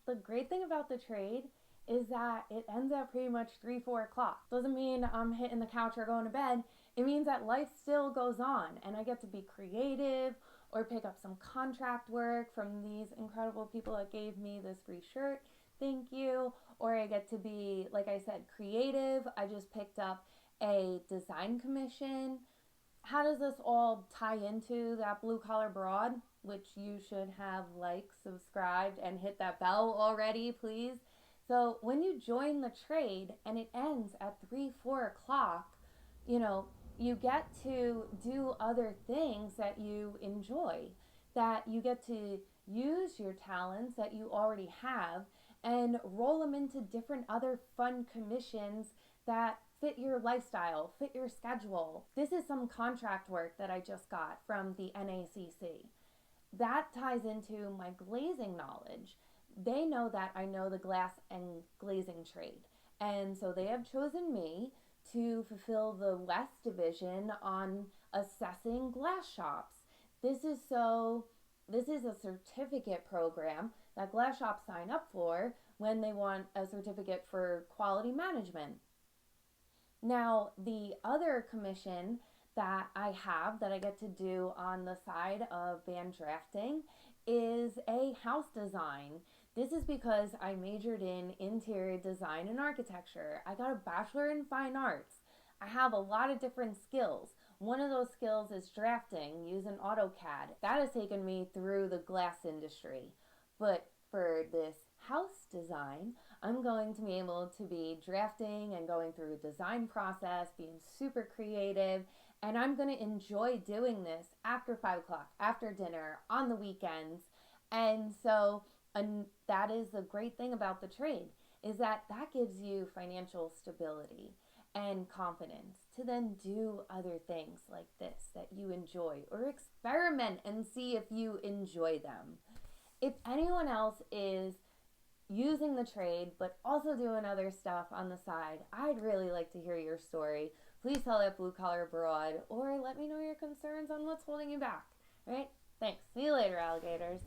the great thing about the trade is that it ends at pretty much 3, 4 o'clock. Doesn't mean I'm hitting the couch or going to bed. It means that life still goes on and I get to be creative or pick up some contract work from these incredible people that gave me this free shirt. Thank you. Or I get to be, like I said, creative. I just picked up a design commission. How does this all tie into that blue collar broad, which you should have liked, subscribed, and hit that bell already, please? So when you join the trade and it ends at 3, 4 o'clock, you get to do other things that you enjoy, that you get to use your talents that you already have and roll them into different other fun commissions that fit your lifestyle, fit your schedule. This is some contract work that I just got from the NACC. That ties into my glazing knowledge. They know that I know the glass and glazing trade. And so they have chosen me to fulfill the West Division on assessing glass shops. This is a certificate program that glass shops sign up for when they want a certificate for quality management. Now, the other commission that I have that I get to do on the side of band drafting is a house design. This is because I majored in interior design and architecture. I got a bachelor in fine arts. I have a lot of different skills. One of those skills is drafting using AutoCAD. That has taken me through the glass industry. But for this house design, I'm going to be able to be drafting and going through a design process, being super creative, and I'm going to enjoy doing this after 5 o'clock, after dinner, on the weekends. And so that is the great thing about the trade, is that gives you financial stability and confidence to then do other things like this that you enjoy, or experiment and see if you enjoy them. If anyone else is using the trade but also doing other stuff on the side, I'd really like to hear your story. Please tell that blue collar broad, or let me know your concerns on what's holding you back. All right? Thanks. See you later, alligators.